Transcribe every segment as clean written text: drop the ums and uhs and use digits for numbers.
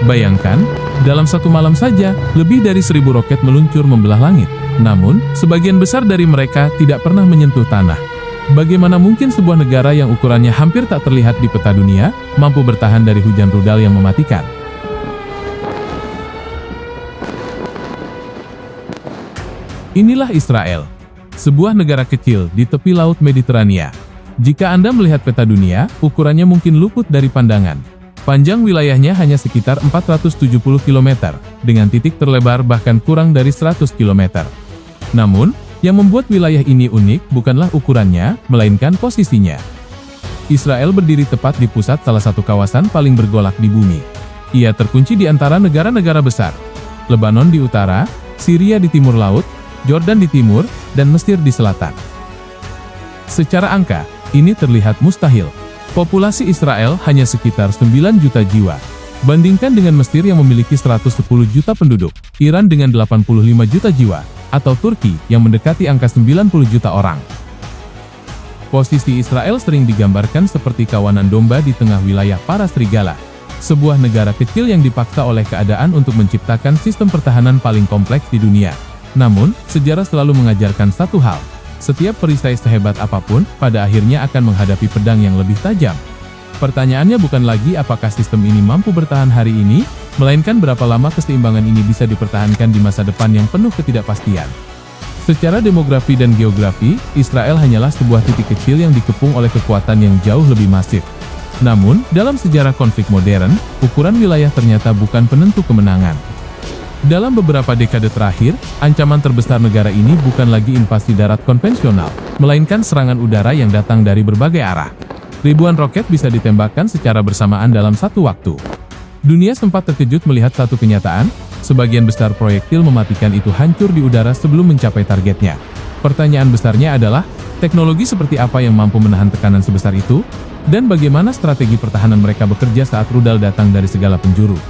Bayangkan, dalam satu malam saja, lebih dari 1.000 roket meluncur membelah langit. Namun, sebagian besar dari mereka tidak pernah menyentuh tanah. Bagaimana mungkin sebuah negara yang ukurannya hampir tak terlihat di peta dunia, mampu bertahan dari hujan rudal yang mematikan? Inilah Israel, sebuah negara kecil di tepi Laut Mediterania. Jika Anda melihat peta dunia, ukurannya mungkin luput dari pandangan. Panjang wilayahnya hanya sekitar 470 km, dengan titik terlebar bahkan kurang dari 100 km. Namun, yang membuat wilayah ini unik bukanlah ukurannya, melainkan posisinya. Israel berdiri tepat di pusat salah satu kawasan paling bergolak di bumi. Ia terkunci di antara negara-negara besar. Lebanon di utara, Syria di timur laut, Jordan di timur, dan Mesir di selatan. Secara angka, ini terlihat mustahil. Populasi Israel hanya sekitar 9 juta jiwa. Bandingkan dengan Mesir yang memiliki 110 juta penduduk, Iran dengan 85 juta jiwa, atau Turki yang mendekati angka 90 juta orang. Posisi Israel sering digambarkan seperti kawanan domba di tengah wilayah para serigala. Sebuah negara kecil yang dipaksa oleh keadaan untuk menciptakan sistem pertahanan paling kompleks di dunia. Namun, sejarah selalu mengajarkan satu hal. Setiap perisai sehebat apapun, pada akhirnya akan menghadapi pedang yang lebih tajam. Pertanyaannya bukan lagi apakah sistem ini mampu bertahan hari ini, melainkan berapa lama keseimbangan ini bisa dipertahankan di masa depan yang penuh ketidakpastian. Secara demografi dan geografi, Israel hanyalah sebuah titik kecil yang dikepung oleh kekuatan yang jauh lebih masif. Namun, dalam sejarah konflik modern, ukuran wilayah ternyata bukan penentu kemenangan. Dalam beberapa dekade terakhir, ancaman terbesar negara ini bukan lagi invasi darat konvensional, melainkan serangan udara yang datang dari berbagai arah. Ribuan roket bisa ditembakkan secara bersamaan dalam satu waktu. Dunia sempat terkejut melihat satu kenyataan, sebagian besar proyektil mematikan itu hancur di udara sebelum mencapai targetnya. Pertanyaan besarnya adalah, teknologi seperti apa yang mampu menahan tekanan sebesar itu? Dan bagaimana strategi pertahanan mereka bekerja saat rudal datang dari segala penjuru?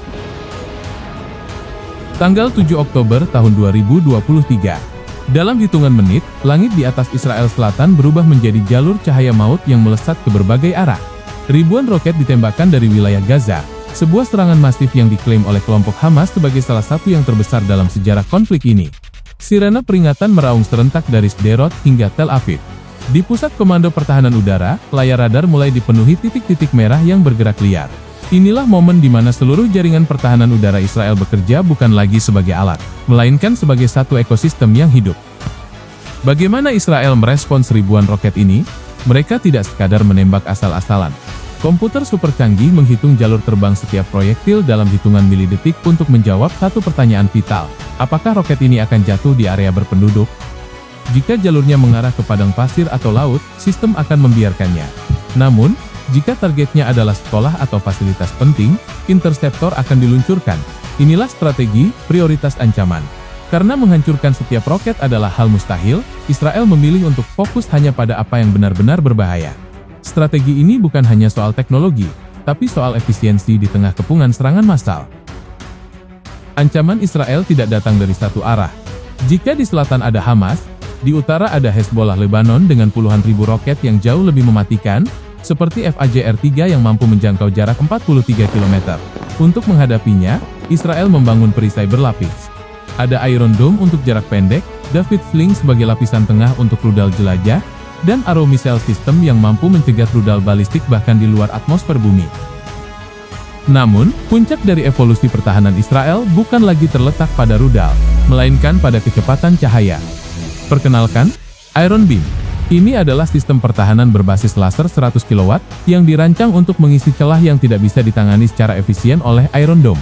Tanggal 7 Oktober tahun 2023. Dalam hitungan menit, langit di atas Israel Selatan berubah menjadi jalur cahaya maut yang melesat ke berbagai arah. Ribuan roket ditembakkan dari wilayah Gaza, sebuah serangan masif yang diklaim oleh kelompok Hamas sebagai salah satu yang terbesar dalam sejarah konflik ini. Sirena peringatan meraung serentak dari Sderot hingga Tel Aviv. Di pusat komando pertahanan udara, layar radar mulai dipenuhi titik-titik merah yang bergerak liar. Inilah momen di mana seluruh jaringan pertahanan udara Israel bekerja bukan lagi sebagai alat, melainkan sebagai satu ekosistem yang hidup. Bagaimana Israel merespons ribuan roket ini? Mereka tidak sekadar menembak asal-asalan. Komputer super canggih menghitung jalur terbang setiap proyektil dalam hitungan milidetik untuk menjawab satu pertanyaan vital. Apakah roket ini akan jatuh di area berpenduduk? Jika jalurnya mengarah ke padang pasir atau laut, sistem akan membiarkannya. Namun, jika targetnya adalah sekolah atau fasilitas penting, interseptor akan diluncurkan. Inilah strategi, prioritas ancaman. Karena menghancurkan setiap roket adalah hal mustahil, Israel memilih untuk fokus hanya pada apa yang benar-benar berbahaya. Strategi ini bukan hanya soal teknologi, tapi soal efisiensi di tengah kepungan serangan massal. Ancaman Israel tidak datang dari satu arah. Jika di selatan ada Hamas, di utara ada Hezbollah Lebanon dengan puluhan ribu roket yang jauh lebih mematikan, seperti Fajr-3 yang mampu menjangkau jarak 43 km. Untuk menghadapinya, Israel membangun perisai berlapis. Ada Iron Dome untuk jarak pendek, David Sling sebagai lapisan tengah untuk rudal jelajah, dan Arrow Missile System yang mampu mencegat rudal balistik bahkan di luar atmosfer bumi. Namun, puncak dari evolusi pertahanan Israel bukan lagi terletak pada rudal, melainkan pada kecepatan cahaya. Perkenalkan, Iron Beam. Ini adalah sistem pertahanan berbasis laser 100 kW yang dirancang untuk mengisi celah yang tidak bisa ditangani secara efisien oleh Iron Dome.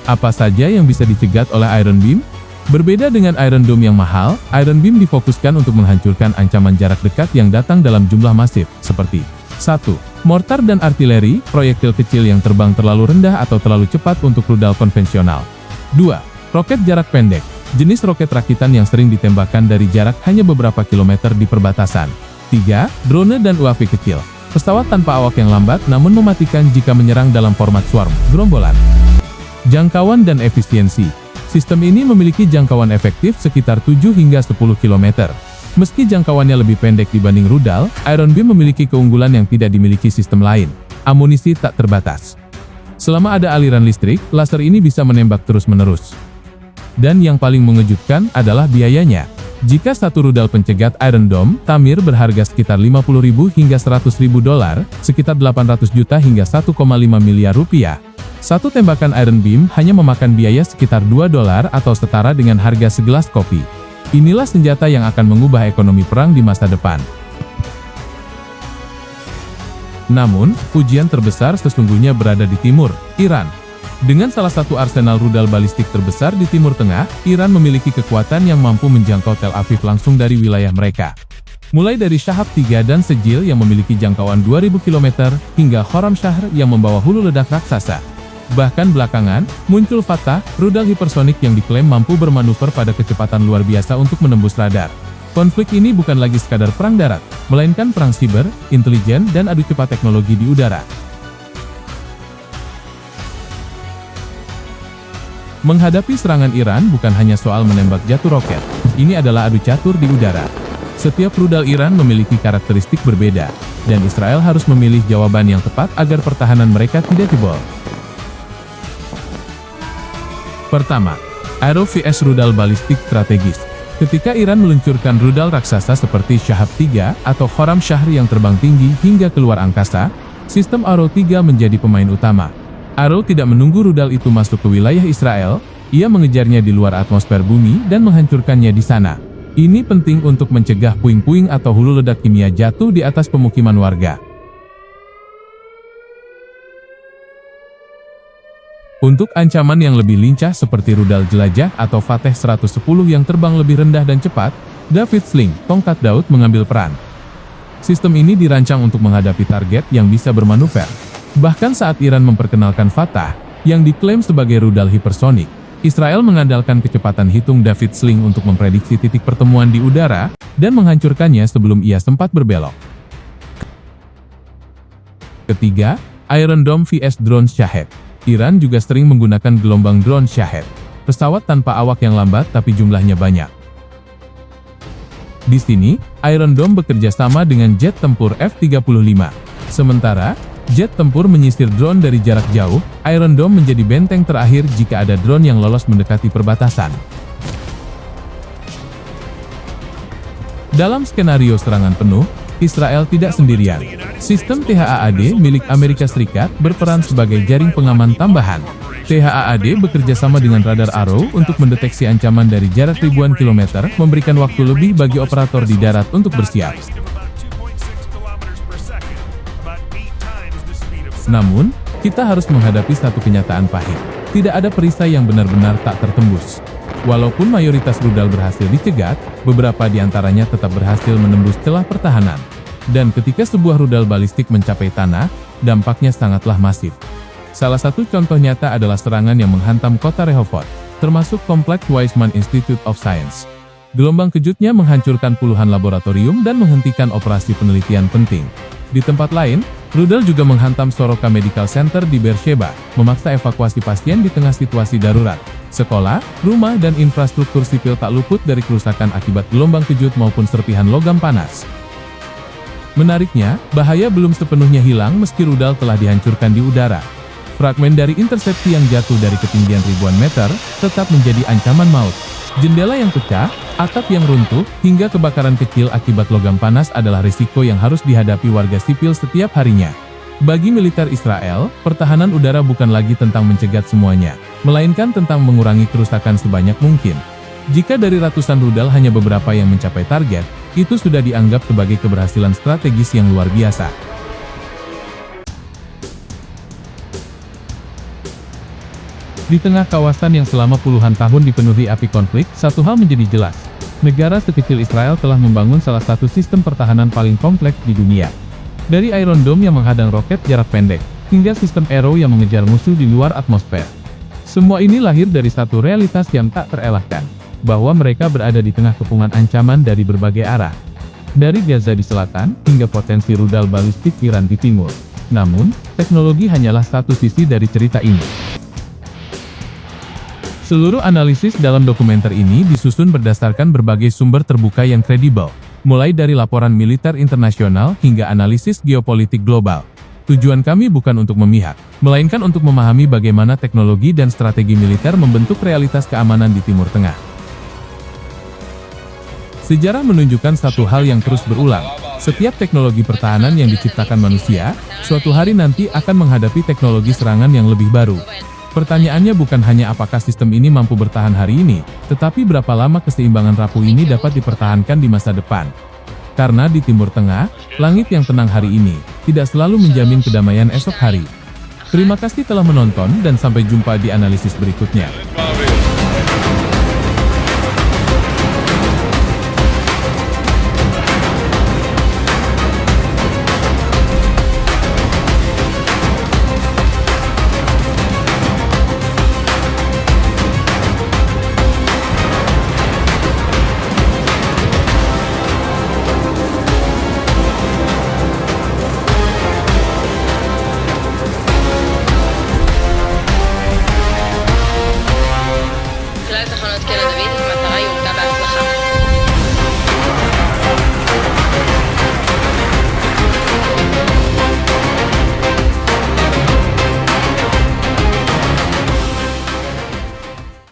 Apa saja yang bisa dicegat oleh Iron Beam? Berbeda dengan Iron Dome yang mahal, Iron Beam difokuskan untuk menghancurkan ancaman jarak dekat yang datang dalam jumlah masif, seperti 1. Mortar dan artileri, proyektil kecil yang terbang terlalu rendah atau terlalu cepat untuk rudal konvensional. 2. Roket jarak pendek. Jenis roket rakitan yang sering ditembakkan dari jarak hanya beberapa kilometer di perbatasan. 3. Drone dan UAV kecil. Pesawat tanpa awak yang lambat namun mematikan jika menyerang dalam format swarm, gerombolan. Jangkauan dan efisiensi. Sistem ini memiliki jangkauan efektif sekitar 7 hingga 10 km. Meski jangkauannya lebih pendek dibanding rudal, Iron Beam memiliki keunggulan yang tidak dimiliki sistem lain. Amunisi tak terbatas. Selama ada aliran listrik, laser ini bisa menembak terus-menerus. Dan yang paling mengejutkan adalah biayanya. Jika satu rudal pencegat Iron Dome Tamir berharga sekitar 50.000 hingga 100.000 dolar, sekitar 800 juta hingga 1,5 miliar rupiah. Satu tembakan Iron Beam hanya memakan biaya sekitar 2 dolar atau setara dengan harga segelas kopi. Inilah senjata yang akan mengubah ekonomi perang di masa depan. Namun, ujian terbesar sesungguhnya berada di timur, Iran. Dengan salah satu arsenal rudal balistik terbesar di Timur Tengah, Iran memiliki kekuatan yang mampu menjangkau Tel Aviv langsung dari wilayah mereka. Mulai dari Shahab 3 dan Sejil yang memiliki jangkauan 2000 km, hingga Khorramshahr yang membawa hulu ledak raksasa. Bahkan belakangan, muncul Fatah, rudal hipersonik yang diklaim mampu bermanuver pada kecepatan luar biasa untuk menembus radar. Konflik ini bukan lagi sekadar perang darat, melainkan perang siber, intelijen, dan adu cepat teknologi di udara. Menghadapi serangan Iran bukan hanya soal menembak jatuh roket, ini adalah adu catur di udara. Setiap rudal Iran memiliki karakteristik berbeda, dan Israel harus memilih jawaban yang tepat agar pertahanan mereka tidak jebol. Pertama, Aero vs Rudal Balistik Strategis. Ketika Iran meluncurkan rudal raksasa seperti Shahab 3 atau Khorramshahr yang terbang tinggi hingga keluar angkasa, sistem Arrow 3 menjadi pemain utama. Arrow tidak menunggu rudal itu masuk ke wilayah Israel, ia mengejarnya di luar atmosfer bumi dan menghancurkannya di sana. Ini penting untuk mencegah puing-puing atau hulu ledak kimia jatuh di atas pemukiman warga. Untuk ancaman yang lebih lincah seperti rudal jelajah atau Fateh 110 yang terbang lebih rendah dan cepat, David Sling, tongkat Daud mengambil peran. Sistem ini dirancang untuk menghadapi target yang bisa bermanuver. Bahkan saat Iran memperkenalkan Fatah, yang diklaim sebagai rudal hipersonik, Israel mengandalkan kecepatan hitung David Sling untuk memprediksi titik pertemuan di udara, dan menghancurkannya sebelum ia sempat berbelok. Ketiga, Iron Dome vs Drone Shahed. Iran juga sering menggunakan gelombang drone Shahed, pesawat tanpa awak yang lambat tapi jumlahnya banyak. Di sini, Iron Dome bekerja sama dengan jet tempur F-35. Sementara, jet tempur menyisir drone dari jarak jauh, Iron Dome menjadi benteng terakhir jika ada drone yang lolos mendekati perbatasan. Dalam skenario serangan penuh, Israel tidak sendirian. Sistem THAAD milik Amerika Serikat berperan sebagai jaring pengaman tambahan. THAAD bekerja sama dengan radar Arrow untuk mendeteksi ancaman dari jarak ribuan kilometer, memberikan waktu lebih bagi operator di darat untuk bersiap. Namun, kita harus menghadapi satu kenyataan pahit. Tidak ada perisai yang benar-benar tak tertembus. Walaupun mayoritas rudal berhasil dicegat, beberapa di antaranya tetap berhasil menembus celah pertahanan. Dan ketika sebuah rudal balistik mencapai tanah, dampaknya sangatlah masif. Salah satu contoh nyata adalah serangan yang menghantam kota Rehovot, termasuk kompleks Weizmann Institute of Science. Gelombang kejutnya menghancurkan puluhan laboratorium dan menghentikan operasi penelitian penting. Di tempat lain, rudal juga menghantam Soroka Medical Center di Beersheba, memaksa evakuasi pasien di tengah situasi darurat. Sekolah, rumah, dan infrastruktur sipil tak luput dari kerusakan akibat gelombang kejut maupun serpihan logam panas. Menariknya, bahaya belum sepenuhnya hilang meski rudal telah dihancurkan di udara. Fragmen dari intersepsi yang jatuh dari ketinggian ribuan meter tetap menjadi ancaman maut. Jendela yang pecah, atap yang runtuh, hingga kebakaran kecil akibat logam panas adalah risiko yang harus dihadapi warga sipil setiap harinya. Bagi militer Israel, pertahanan udara bukan lagi tentang mencegat semuanya, melainkan tentang mengurangi kerusakan sebanyak mungkin. Jika dari ratusan rudal hanya beberapa yang mencapai target, itu sudah dianggap sebagai keberhasilan strategis yang luar biasa. Di tengah kawasan yang selama puluhan tahun dipenuhi api konflik, satu hal menjadi jelas. Negara sekecil Israel telah membangun salah satu sistem pertahanan paling kompleks di dunia. Dari Iron Dome yang menghadang roket jarak pendek, hingga sistem Arrow yang mengejar musuh di luar atmosfer. Semua ini lahir dari satu realitas yang tak terelakkan, bahwa mereka berada di tengah kepungan ancaman dari berbagai arah. Dari Gaza di selatan, hingga potensi rudal balistik Iran di timur. Namun, teknologi hanyalah satu sisi dari cerita ini. Seluruh analisis dalam dokumenter ini disusun berdasarkan berbagai sumber terbuka yang kredibel, mulai dari laporan militer internasional hingga analisis geopolitik global. Tujuan kami bukan untuk memihak, melainkan untuk memahami bagaimana teknologi dan strategi militer membentuk realitas keamanan di Timur Tengah. Sejarah menunjukkan satu hal yang terus berulang. Setiap teknologi pertahanan yang diciptakan manusia, suatu hari nanti akan menghadapi teknologi serangan yang lebih baru. Pertanyaannya bukan hanya apakah sistem ini mampu bertahan hari ini, tetapi berapa lama keseimbangan rapuh ini dapat dipertahankan di masa depan. Karena di Timur Tengah, langit yang tenang hari ini tidak selalu menjamin kedamaian esok hari. Terima kasih telah menonton dan sampai jumpa di analisis berikutnya.